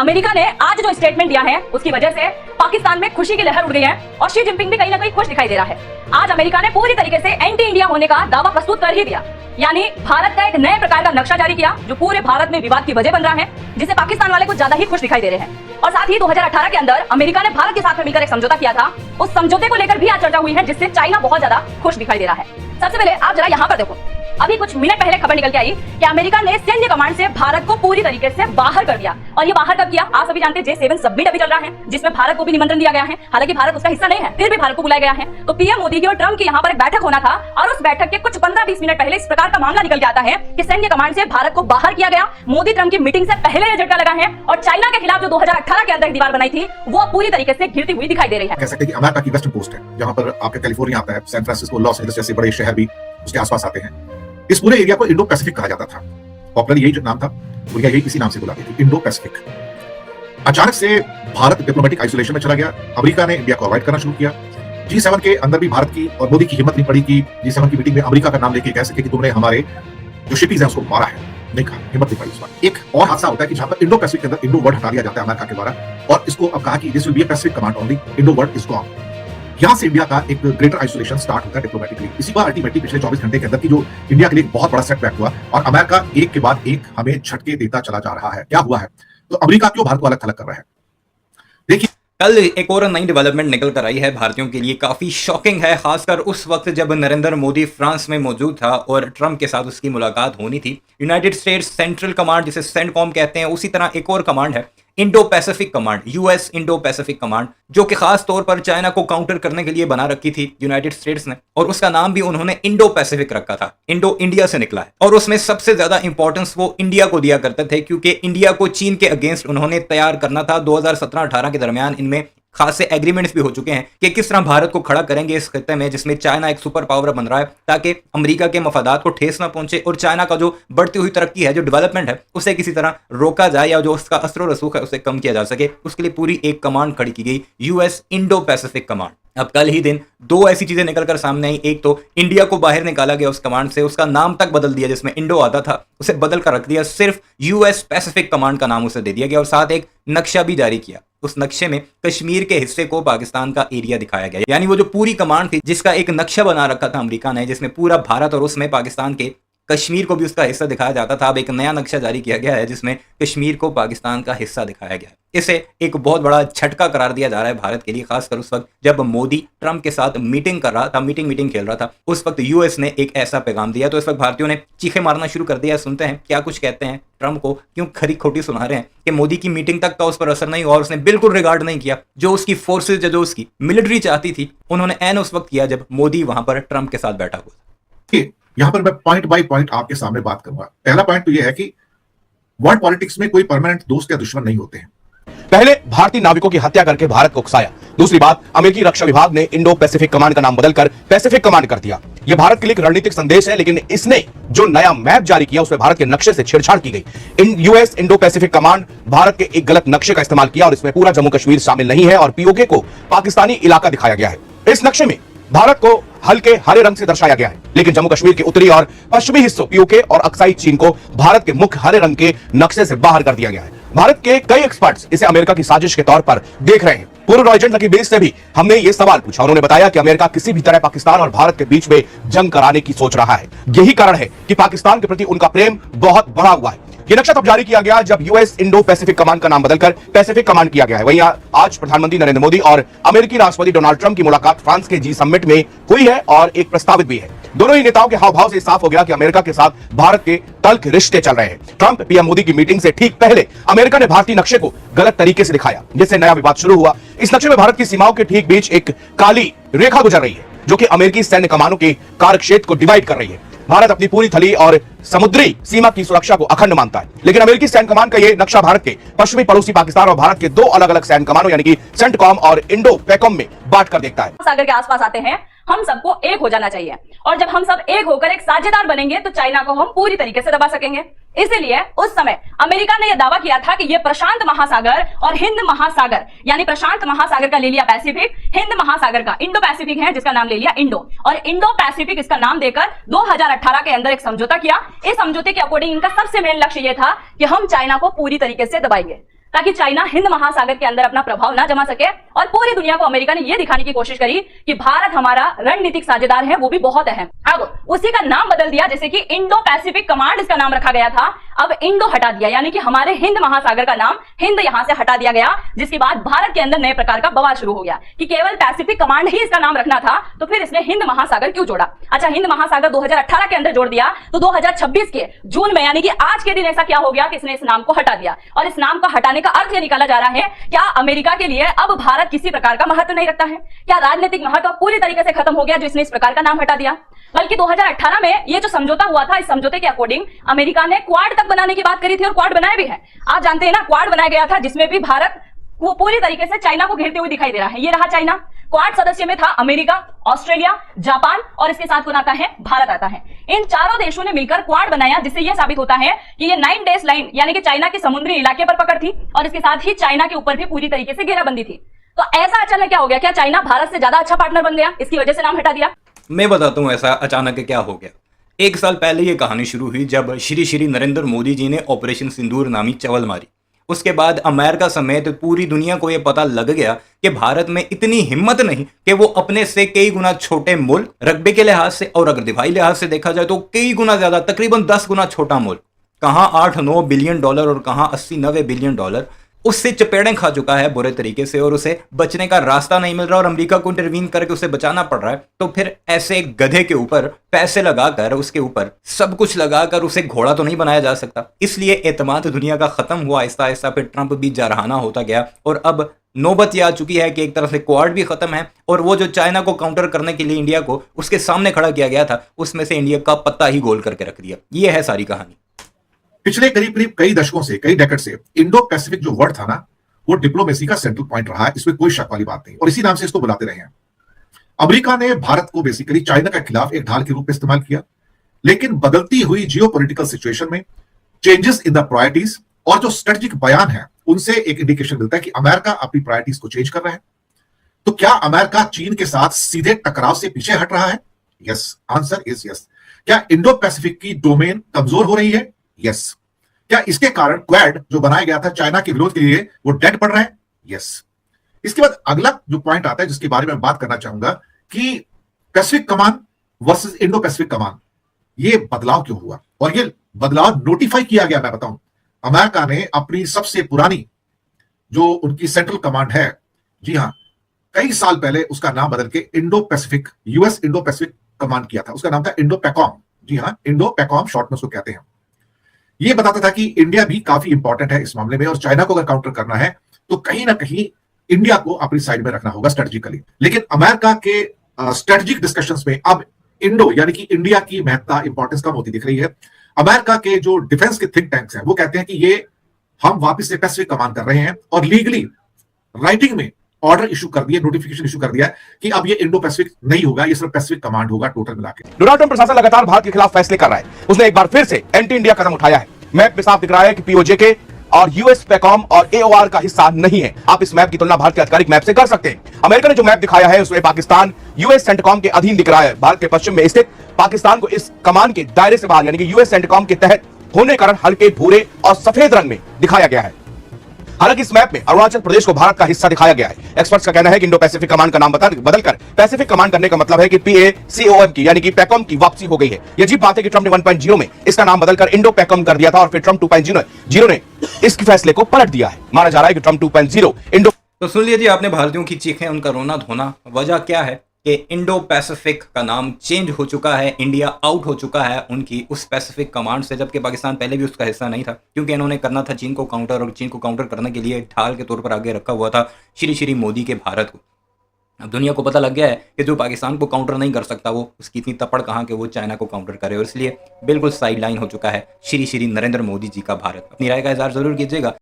America ने आज जो स्टेटमेंट दिया है उसकी वजह से पाकिस्तान में खुशी की लहर उड़ गई है और शी जिनपिंग भी कहीं ना कहीं खुश दिखाई दे रहा है। आज अमेरिका ने पूरी तरीके से एंटी इंडिया होने का दावा प्रस्तुत कर ही दिया, यानी भारत का एक नए प्रकार का नक्शा जारी किया जो पूरे भारत में विवाद की वजह बन रहा है, जिसे पाकिस्तान वाले कुछ ज्यादा ही खुश दिखाई दे रहे हैं। और साथ ही 2018 के अंदर अमेरिका ने भारत के साथ में मिलकर एक समझौता किया था, उस समझौते को लेकर भी आज चर्चा हुई है, जिससे चाइना बहुत ज्यादा खुश दिखाई दे रहा है। सबसे पहले आप जरा यहाँ पर देखो, अभी कुछ मिनट पहले खबर निकल के आई कि अमेरिका ने सैन्य कमांड से भारत को पूरी तरीके से बाहर कर दिया। और ये बाहर कब किया? आप सभी जानते हैं J7 समिट अभी चल रहा है, जिसमें भारत को भी निमंत्रण दिया गया है। हालांकि भारत उसका हिस्सा नहीं है, फिर भी भारत को बुलाया गया है। तो पीएम मोदी की और ट्रम्प की यहाँ पर एक बैठक होना था, और उस बैठक के कुछ 15-20 मिनट पहले इस प्रकार का मामला निकल के आता है कि सैन्य कमांड से भारत को बाहर किया गया। मोदी ट्रम्प की मीटिंग से पहले यह झटका लगा है, और चाइना के खिलाफ जो 2018 के अंदर एक दीवार बनाई थी वो पूरी तरीके से गिरती हुई दिखाई दे रही है। कह सकते हैं कि अमेरिका की वेस्टर्न कोस्ट है, जहां पर आपके कैलिफोर्निया आता है, सैन फ्रांसिस्को, लॉस एंजलिस जैसे बड़े शहर भी उसके आसपास आते हैं। इस पूरे एरिया को इंडो पैसिफिक कहा जाता था। पॉपुलर यही जो नाम था, दुनिया यही इसी नाम से बुलाती थी, इंडो पैसिफिक। अचानक से भारत डिप्लोमेटिक आइसोलेशन में चला गया। अमेरिका ने इंडिया को अवॉइड करना शुरू किया। G7 के अंदर भी भारत की और मोदी की हिम्मत नहीं पड़ी कि G7 की मीटिंग में अमेरिका का नाम लेके कह सके कि तुमने हमारे जो शिपीज हैं उसको मारा है। नहीं कहा, हिम्मत नहीं पड़ी इस बार। एक और हादसा होता है कि जहां पर इंडो पैसिफिक के अंदर इंडो वर्ड हटा दिया जाता है अमेरिका के द्वारा, और इसको अब कहा कि this will be a Pacific command only, Indo word is gone. यहां से इंडिया का एक ग्रेटर आइसोलेशन स्टार्ट होता है डिप्लोमेटिकली। इसी बार अल्टीमेटली पिछले 24 घंटे के अंदर की जो इंडिया के लिए बहुत बड़ा सेटबैक हुआ, और अमेरिका एक के बाद एक हमें झटके देता चला जा रहा है। क्या हुआ है? तो अमेरिका क्यों भारत को अलग थलग कर रहा है? देखिए, कल एक और नई डेवलपमेंट निकल कर आई है, भारतीयों के लिए काफी शॉकिंग है, खासकर उस वक्त जब नरेंद्र मोदी फ्रांस में मौजूद था और ट्रंप के साथ उसकी मुलाकात होनी थी। यूनाइटेड स्टेट्स सेंट्रल कमांड, जिसे सेंटकॉम कहते हैं, उसी तरह एक और कमांड है Indo Pacific command, US Indo Pacific command, जो कि खास तौर पर चाइना को काउंटर करने के लिए बना रखी थी यूनाइटेड स्टेट्स ने, और उसका नाम भी उन्होंने इंडो पैसिफिक रखा था। इंडो इंडिया से निकला है, और उसमें सबसे ज्यादा इंपॉर्टेंस वो इंडिया को दिया करते थे, क्योंकि इंडिया को चीन के अगेंस्ट उन्होंने तैयार करना था। 2017-18 के दरमियान इनमें खासे एग्रीमेंट्स भी हो चुके हैं कि किस तरह भारत को खड़ा करेंगे इस खित्ते में, जिसमें चाइना एक सुपर पावर बन रहा है, ताकि अमेरिका के मफादात को ठेस ना पहुंचे और चाइना का जो बढ़ती हुई तरक्की है, जो डेवलपमेंट है, उसे किसी तरह रोका जाए, या जो उसका असर रसूख है उसे कम किया जा सके। उसके लिए पूरी एक कमांड खड़ी की गई, यूएस इंडो पैसिफिक कमांड। अब कल ही दिन दो ऐसी चीजें निकलकर सामने आई। एक तो इंडिया को बाहर निकाला गया उस कमांड से, उसका नाम तक बदल दिया, जिसमें इंडो आता था उसे बदल कर रख दिया, सिर्फ यूएस पैसिफिक कमांड का नाम उसे दे दिया गया, और साथ एक नक्शा भी जारी किया। उस नक्शे में कश्मीर के हिस्से को पाकिस्तान का एरिया दिखाया गया, यानी वो जो पूरी कमांड थी जिसका एक नक्शा बना रखा था अमेरिका ने, जिसमें पूरा भारत और उसमें पाकिस्तान के कश्मीर को भी उसका हिस्सा दिखाया जाता था, अब एक नया नक्शा जारी किया गया है जिसमें कश्मीर को पाकिस्तान का हिस्सा दिखाया गया है। इसे एक बहुत बड़ा झटका करार दिया जा रहा है भारत के लिए, खासकर उस वक्त जब मोदी ट्रंप के साथ मीटिंग कर रहा था, मीटिंग खेल रहा था, उस वक्त यूएस ने एक ऐसा पैगाम दिया। तो इस वक्त भारतीयों ने चीखे मारना शुरू कर दिया। सुनते हैं क्या कुछ कहते हैं, ट्रंप को क्यों खरी खोटी सुना रहे हैं कि मोदी की मीटिंग तक का उस पर असर नहीं हुआ और उसने बिल्कुल रिगार्ड नहीं किया। जो उसकी फोर्सेज, जो उसकी मिलिट्री चाहती थी, उन्होंने एन उस वक्त किया जब मोदी वहां पर ट्रंप के साथ बैठा हुआ था। यहां पर मैं पॉइंट बाय पॉइंट आपके सामने बात करूंगा। पहला पॉइंट तो यह है कि वर्ल्ड पॉलिटिक्स में कोई परमानेंट दोस्त या दुश्मन नहीं होते हैं। पहले भारतीय नाविकों की हत्या करके भारत को उकसाया। दूसरी बात, अमेरिकी रक्षा विभाग ने इंडो पैसिफिक कमांड का नाम बदलकर पैसिफिक कमांड कर दिया। यह भारत के लिए एक रणनीतिक संदेश है, लेकिन इसने जो नया मैप जारी किया उसमें भारत के नक्शे से छेड़छाड़ की गई। US Indo Pacific command Bharat के एक गलत नक्शे का इस्तेमाल किया, और इसमें पूरा जम्मू कश्मीर शामिल नहीं है, और पीओके को पाकिस्तानी इलाका दिखाया गया है। इस नक्शे में भारत को हल्के हरे रंग से दर्शाया गया है, लेकिन जम्मू कश्मीर के उत्तरी और पश्चिमी हिस्सों पीओके और अक्साई चीन को भारत के मुख्य हरे रंग के नक्शे से बाहर कर दिया गया है। भारत के कई एक्सपर्ट्स इसे अमेरिका की साजिश के तौर पर देख रहे हैं। पूर्व एजेंट लकी बेस से भी हमने ये सवाल पूछा, उन्होंने बताया कि अमेरिका किसी भी तरह पाकिस्तान और भारत के बीच में जंग कराने की सोच रहा है। यही कारण है कि पाकिस्तान के प्रति उनका प्रेम बहुत बढ़ा हुआ है। यह नक्शा तब जारी किया गया जब यूएस इंडो पैसिफिक कमांड का नाम बदलकर पैसिफिक कमांड किया गया है। वहीं आज प्रधानमंत्री नरेंद्र मोदी और अमेरिकी राष्ट्रपति डोनाल्ड ट्रंप की मुलाकात फ्रांस के जी समिट में हुई है, और एक प्रस्तावित भी है। दोनों ही नेताओं के हाव भाव से साफ हो गया कि अमेरिका के साथ भारत के तल्ख रिश्ते चल रहे हैं। ट्रंप पीएम मोदी की मीटिंग से ठीक पहले अमेरिका ने भारतीय नक्शे को गलत तरीके से दिखाया, जिससे नया विवाद शुरू हुआ। इस नक्शे में भारत की सीमाओं के ठीक बीच एक काली रेखा गुजर रही है, जो कि अमेरिकी सैन्य कमानों के कार्यक्षेत्र को डिवाइड कर रही है। भारत अपनी पूरी थली और समुद्री सीमा की सुरक्षा को अखंड मानता है, लेकिन अमेरिकी सैन्य कमान का यह नक्शा भारत के पश्चिमी पड़ोसी पाकिस्तान और भारत के दो अलग अलग सैन्य कमानों यानी कि सेंटकॉम और इंडो पैकॉम में बांट कर देखता है। सागर के आसपास आते हैं, हम सबको एक हो जाना चाहिए, और जब हम सब एक होकर एक साझेदार बनेंगे तो चाइना को हम पूरी तरीके से दबा सकेंगे। इसलिए उस समय अमेरिका ने यह दावा किया था कि यह प्रशांत महासागर और हिंद महासागर, यानी प्रशांत महासागर का ले लिया पैसिफिक, हिंद महासागर का इंडो पैसिफिक है जिसका नाम ले लिया इंडो, और इंडो पैसिफिक इसका नाम देकर 2018 के अंदर एक समझौता किया। इस समझौते के अकॉर्डिंग इनका सबसे मेन लक्ष्य यह था कि हम चाइना को पूरी तरीके से दबाएंगे। ताकि चाइना हिंद महासागर के अंदर अपना प्रभाव ना जमा सके। और पूरी दुनिया को अमेरिका ने यह दिखाने की कोशिश करी कि भारत हमारा रणनीतिक साझेदार है, वो भी बहुत अहम। अब उसी का नाम बदल दिया, जैसे कि इंडो पैसिफिक कमांड इसका नाम रखा गया था, अब इंडो हटा दिया, यानी कि हमारे हिंद महासागर का नाम हिंद यहां से हटा दिया गया। जिसके बाद भारत के अंदर नए प्रकार का बवाल शुरू हो गया कि केवल पैसिफिक कमांड ही इसका नाम रखना था, तो फिर इसने हिंद महासागर क्यों जोड़ा। अच्छा, हिंद महासागर 2018 के अंदर जोड़ दिया, तो 2026 के जून में यानी कि आज के दिन ऐसा क्या हो गया कि इसने इस नाम को हटा दिया। और इस नाम को हटाने का अर्थ यह निकाला जा रहा है, क्या अमेरिका के लिए अब भारत किसी प्रकार का महत्व नहीं रखता है? क्या राजनीतिक महत्व पूरी तरीके से खत्म हो गया जो इसने इस प्रकार का नाम हटा दिया? बल्कि 2018 में ये जो समझौता हुआ था, इस समझौते के अकॉर्डिंग अमेरिका ने क्वाड तक बनाने की बात करी थी और क्वाड बनाया भी है। आप जानते हैं ना, क्वाड बनाया गया था जिसमें भी भारत वो पूरी तरीके से चाइना को घेरते हुए दिखाई दे रहा है। ये रहा चाइना। क्वाड सदस्य में था अमेरिका, ऑस्ट्रेलिया, जापान और इसके साथ कौन आता है? भारत आता है। इन चारों देशों ने मिलकर क्वाड बनाया, जिससे यह साबित होता है कि ये 9 डेज लाइन यानी कि चाइना के समुद्री इलाके पर पकड़ थी और इसके साथ ही चाइना के ऊपर भी पूरी तरीके से घेराबंदी थी। तो ऐसा अचानक क्या हो गया? क्या चाइना भारत से ज्यादा अच्छा पार्टनर बन गया, इसकी वजह से नाम हटा दिया? मैं बताता हूँ ऐसा अचानक क्या हो गया। एक साल पहले ये कहानी शुरू हुई जब श्री श्री नरेंद्र मोदी जी ने ऑपरेशन सिंदूर नामी चवल मारी। उसके बाद अमेरिका समेत पूरी दुनिया को यह पता लग गया कि भारत में इतनी हिम्मत नहीं कि वो अपने से कई गुना छोटे मुल्क, रकबे के लिहाज से और अगर दिफाई लिहाज से देखा जाए तो कई गुना ज्यादा, तकरीबन 10 गुना छोटा मुल्क, कहां 8-9 बिलियन डॉलर और कहां 80-90 बिलियन डॉलर, उससे चपेड़ें खा चुका है बुरे तरीके से और उसे बचने का रास्ता नहीं मिल रहा और अमेरिका को इंटरवीन करके उसे बचाना पड़ रहा है। तो फिर ऐसे गधे के ऊपर पैसे लगाकर, उसके ऊपर सब कुछ लगाकर उसे घोड़ा तो नहीं बनाया जा सकता। इसलिए एतमाद दुनिया का खत्म हुआ आहिस्ता आहिस्ता। फिर ट्रंप भी जरहाना होता गया और अब नौबत यह आ चुकी है कि एक तरह से क्वाड भी खत्म है और वो जो चाइना को काउंटर करने के लिए इंडिया को उसके सामने खड़ा किया गया था, उसमें से इंडिया का पत्ता ही गोल करके रख दिया। ये है सारी कहानी। पिछले करीब करीब कई दशकों से, कई डेकेड से इंडो पैसिफिक जो वर्ड था ना, वो डिप्लोमेसी का सेंट्रल पॉइंट रहा है, इसमें कोई शक वाली बात नहीं और इसी नाम से इसको बुलाते रहे हैं। अमेरिका ने भारत को बेसिकली चाइना के खिलाफ एक ढाल के रूप में इस्तेमाल किया, लेकिन बदलती हुई जियोपॉलिटिकल सिचुएशन में चेंजेस इन द प्रायोरिटीज और जो स्ट्रेटेजिक बयान है उनसे एक इंडिकेशन मिलता है कि अमेरिका अपनी प्रायोरिटीज को चेंज कर रहा है। तो क्या अमेरिका चीन के साथ सीधे टकराव से पीछे हट रहा है? Yes, answer is yes. क्या इंडो पैसिफिक की डोमेन कमजोर हो रही है? यस। क्या इसके कारण क्वाड जो बनाया गया था चाइना के विरोध के लिए वो डेड पड़ रहा है? यस। इसके बाद अगला जो पॉइंट आता है जिसके बारे में बात करना चाहूंगा कि पैसिफिक कमान वर्सेस इंडो पैसिफिक कमान, ये बदलाव क्यों हुआ और ये बदलाव नोटिफाई किया गया। मैं बताऊं, अमेरिका ने अपनी सबसे पुरानी जो उनकी सेंट्रल कमांड है, जी हां, कई साल पहले उसका नाम बदल के Indo Pacific, US Indo Pacific command किया था। उसका नाम था इंडो पैकॉम। जी हां, इंडो पैकॉम शॉर्ट में उसको कहते हैं। ये बताता था कि इंडिया भी काफी इंपॉर्टेंट है इस मामले में और चाइना को अगर काउंटर करना है तो कहीं ना कहीं इंडिया को अपनी साइड में रखना होगा स्ट्रेटेजिकली। लेकिन अमेरिका के स्ट्रेटेजिक डिस्कशंस में अब इंडो यानी कि इंडिया की महत्ता, इंपॉर्टेंस कम होती दिख रही है। अमेरिका के जो डिफेंस के थिंक टैंक्स हैं वो कहते हैं कि ये हम वापस से पैसिफिक कमान कर रहे हैं और लीगली राइटिंग में ऑर्डर इशू कर दिया, नोटिफिकेशन इशू कर दिया कि अब ये इंडो पैसिफिक नहीं होगा, ये सिर्फ पैसिफिक कमांड होगा टोटल मिला के। डोनाल्ड ट्रंप प्रशासन लगातार भारत के खिलाफ फैसले कर रहा है। उसने एक बार फिर से एंटी इंडिया कदम उठाया है। मैप में साफ दिख रहा है कि पीओजेके और यूएस पैकॉम और एओआर का हिस्सा नहीं है। आप इस मैप की तुलना भारत के आधिकारिक मैप से कर सकते हैं। अमेरिका ने जो मैप दिखाया है उसमें पाकिस्तान यूएस सेंटकॉम के अधीन दिख रहा है। भारत के पश्चिम में स्थित पाकिस्तान को इस कमान के दायरे से बाहर यानी कि यूएस सेंटकॉम के तहत होने कारण हल्के भूरे और सफेद रंग में दिखाया गया है। हालांकि इस मैप में अरुणाचल प्रदेश को भारत का हिस्सा दिखाया गया है। एक्सपर्ट्स का कहना है कि इंडो पैसिफिक कमांड का नाम बदलकर पैसिफिक कमांड करने का मतलब है कि पीएसीओएम की यानी कि पैकॉम की वापसी हो गई है। ये अजीब बात है कि ट्रंप ने 1.0 में इसका नाम बदलकर इंडो पैकॉम कर दिया था और फिर ट्रंप 2.0 ने इस फैसले को पलट दिया है। माना जा रहा है कि ट्रंप 2.0 इंडो। तो सुन लीजिए आपने भारतीयों की चीखें, उनका रोना धोना। वजह क्या है कि इंडो पैसिफिक का नाम चेंज हो चुका है, इंडिया आउट हो चुका है उनकी उस पैसिफिक कमांड से, जबकि पाकिस्तान पहले भी उसका हिस्सा नहीं था क्योंकि इन्होंने करना था चीन को काउंटर और चीन को काउंटर करने के लिए ढाल के तौर पर आगे रखा हुआ था श्री श्री मोदी के भारत को। अब दुनिया को पता लग गया है कि जो पाकिस्तान को काउंटर नहीं कर सकता वो उसकी इतनी तपड़ कहाँ कि वो चाइना को काउंटर करे और इसलिए बिल्कुल साइड लाइन हो चुका है श्री श्री नरेंद्र मोदी जी का भारत। अपनी राय का इज़हार जरूर कीजिएगा।